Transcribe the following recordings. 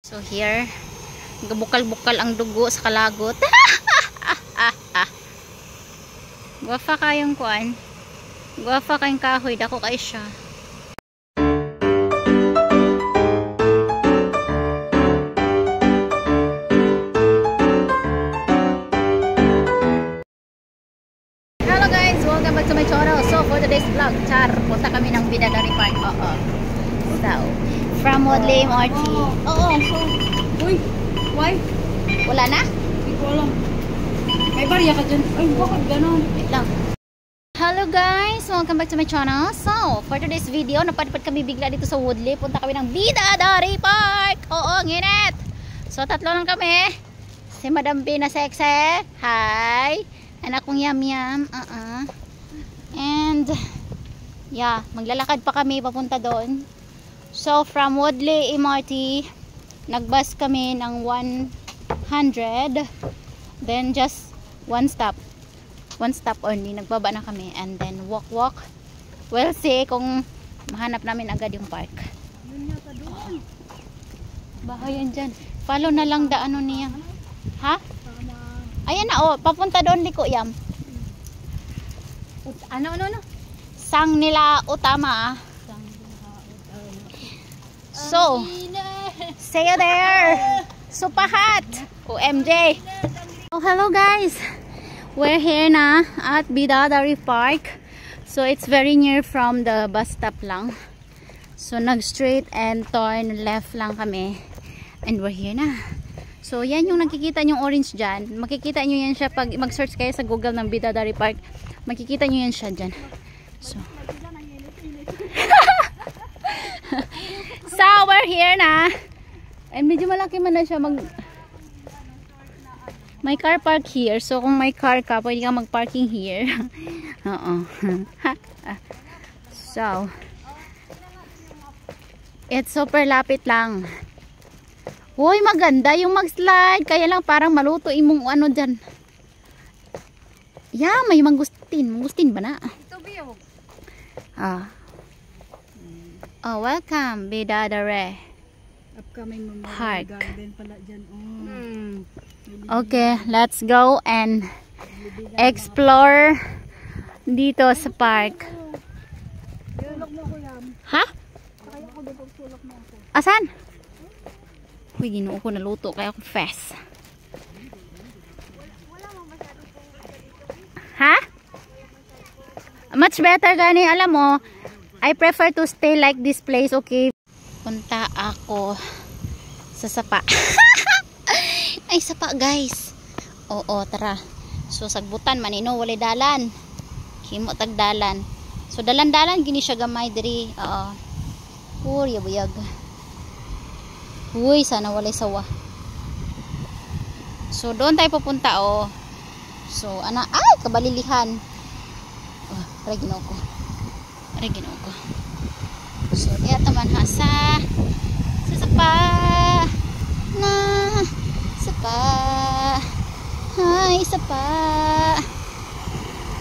So here, bukal-bukal ang dugo sa kalagot. Guwafa kayong kuan. Guwafa kayong kahoy, dako kay siya. Hello guys, welcome back to my channel. So for today's vlog, punta kami ng Bidadari Park. So, from Wadley MRT. So, uy, why? Wala na? Hindi ko alam. May barya ka dyan. Ay, bakit gano'n? Wait lang. Hello guys, welcome back to my channel. So, for today's video, napadpad kami bigla dito sa Woodley. Punta kami ng Bidadari Park. Oo, nginit. So, tatlo lang kami. Si Madam B na sexy. Hi. Anak kong yam-yam. And, yeah, maglalakad pa kami papunta doon. So, from Woodley MRT, nagbus kami ng 100. Then, just one stop only. Nagbaba na kami. And then, walk. We'll see kung mahanap namin agad yung park. Yun yata doon. Bahayan dyan. Follow na lang ano niya. Ha? Ayan na, papunta doon, liko yam. Ano? Sang nila utama. So, see you there. Supahat. OMG. Oh, hello guys. We're here na at Bidadari Park. So, it's very near from the bus stop lang. So, nag-straight and turn left lang kami. And we're here na. So, yan yung nakikita nyong orange dyan. Makikita nyo yan siya pag mag-search kayo sa Google ng Bidadari Park. Makikita nyo yan siya dyan. So, so we're here na. And medyo malaki man na siya. May car park here. So, kung may car ka, pwede ka mag-parking here. So, it's super lapit lang. Hoy, maganda yung mag-slide. Kaya lang parang maluto imong ano dyan. Yeah, may mangustin. Mangustin ba na? Ito biyo. Oh, welcome, Bidadari Upcoming Park. garden pala dyan. Okay, let's go and explore dito sa park. Sulok mo ako yan. Ha? Kaya ko dito sulok mo ako. Asan? Uy, ginoo ko naluto kaya ako fast. Ha? Much better gani, alam mo. I prefer to stay like this place, okay? Punta ako sa sapa. Ay, sapa guys. Oo, tara. So, sagbutan manino, wala dalan. Himo tag dalan. So, dalan-dalan gini siya gamay diri. Buyag. Uy, sana walay sawa. So, doon tayo pupunta, So, kabalilihan. Aray, ginoo ko. So, diya taman ha sa sapa. Hi, sapa.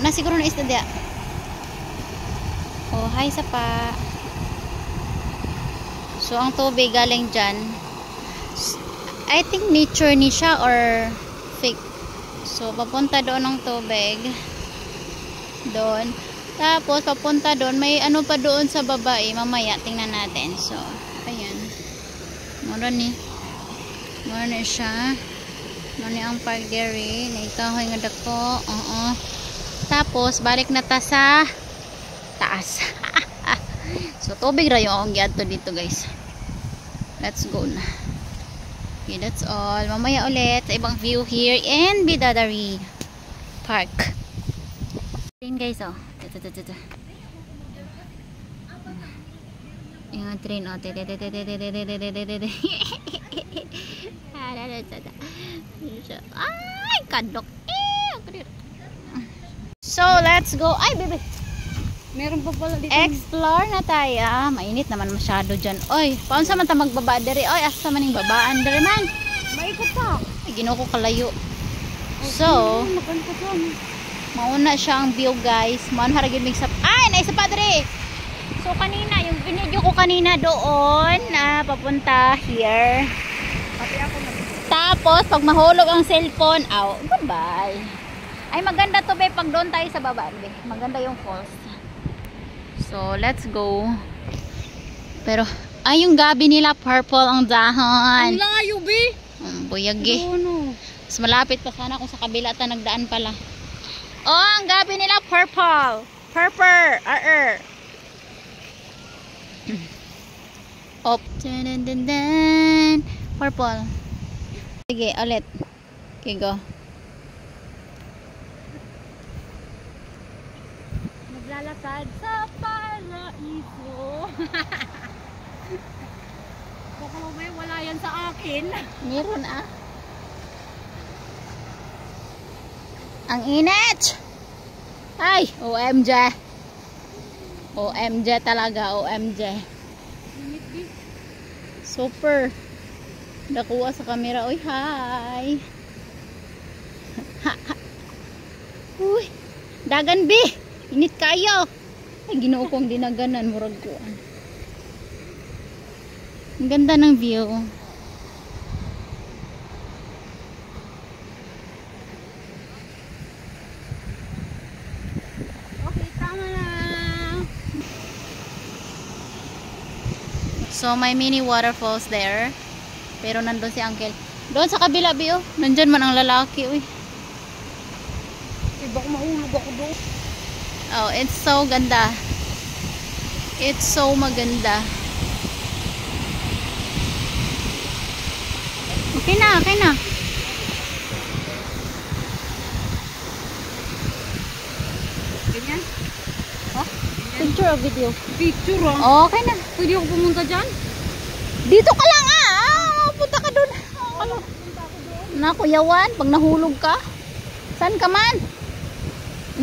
Na siguro na isda diya. Oh, hi, sapa. So, ang tubig galing dyan. I think nature ni siya or fake. So, papunta doon ang tubig. Doon. Tapos, papunta doon. May ano pa doon sa babae. Mamaya, tingnan natin. So, ayan. Meron ni siya. Meron ni ang park dairy. Naikahoy nga dako. Tapos, balik na ta sa taas. So, tubig ra yung akong giadto dito, guys. Let's go na. Okay, that's all. Mamaya ulit sa ibang view here in Bidadari Park. Train, guys, Ito. Yung train, Ay, kadok. So, let's go. Ay, baby. Meron pa pala dito. Explore na tayo. Mainit naman masyado dyan. Oy, paano sa man ta magbaba diri? Oy, asa man yung babaan diri man? Maikot pa. Ay, ginoo ko kalayo. So, mauna siya ang view, guys. Mauna haragin mig sa... Ay, naisa pa diri. So, kanina, yung binidyo ko kanina doon, papunta here. Tapos, pag mahulog ang cellphone, goodbye. Ay, maganda to, be. Pag doon tayo sa baba, be. Maganda yung falls. So, let's go. Pero, ay, yung gabi nila, purple ang dahon. Ang layo, be. Buyag eh. Mas malapit pa sana kung sa kabila ta nagdaan pala. Oh, ang gabi nila, purple. Purple. Op. Dun. Purple. Sige, ulit. Okay, go. Maglalakad sa paraiso. Baka mamaya wala yan sa akin. Meron Ang init! Ay! OMG! OMG talaga, OMG. Super! Nakuha sa camera. Uy, hi! Uy! Dagan, be! Init kayo! Ay, ginoo kong dinaganan. Murag ko. Ang ganda ng view. Okay, tama na. So, may mini waterfalls there. Pero nandun si Uncle. Doon sa kabila, Bio. Nandyan man ang lalaki, uy. Baka mahulog ako doon. Oh, it's so ganda. It's so maganda. Okay na, okay na. Ganyan? Oh, picture or video? Picture Oh, okay na. Pwede ako pumunta dyan? Dito ka lang punta ka dun. Ano? Nakuyawan, pag nahulog ka. Saan ka man?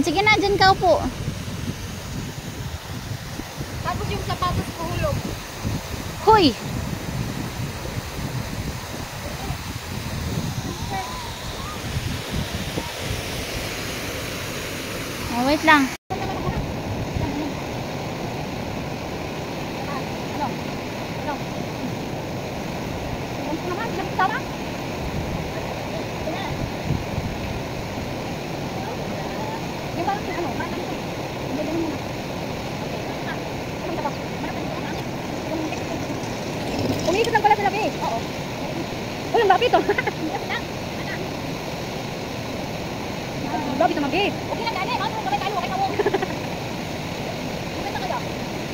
Sige na, dyan ka upo. Tapos yung sapatos ko hulog. Hoy! Oh, wait lang. Umiikot lang pala sila, be. Oo. Uy, ang lapit, oh. Lapit naman, be. Okay lang, gani. Ano, kamay tayo, okay na mo. Kumenta kayo.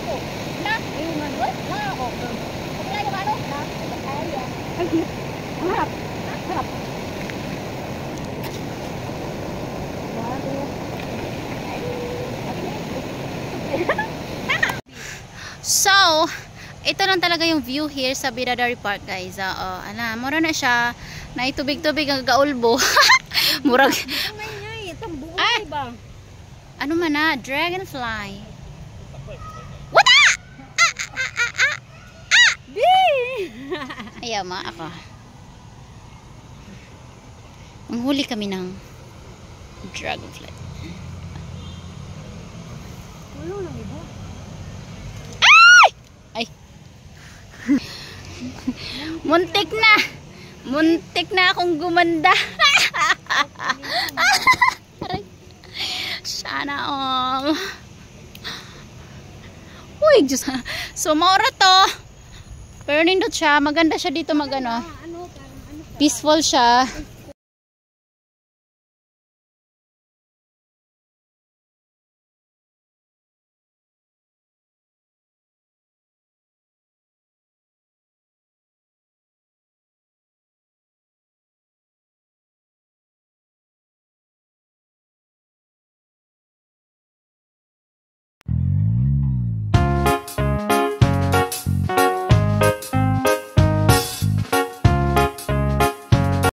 Oh. Na? Ayun, ano? Na, ako. Okay na yung ano? Na. Ang harap. Harap. So, ito lang talaga yung view here sa Bidadari Park, guys. Mura na siya. Na itubig-tubig ang gaulbo. Murag. Ay, ba? Ano man na? Dragonfly. Wala! Ayaw ma, ako. Manghuli kami ng dragonfly. Wala lang, iba. Ay! Muntik na! Muntik na akong gumanda. Sana all. Uy, Diyos. So, maura to. Pero nindot siya. Maganda siya dito mag ano. Peaceful siya.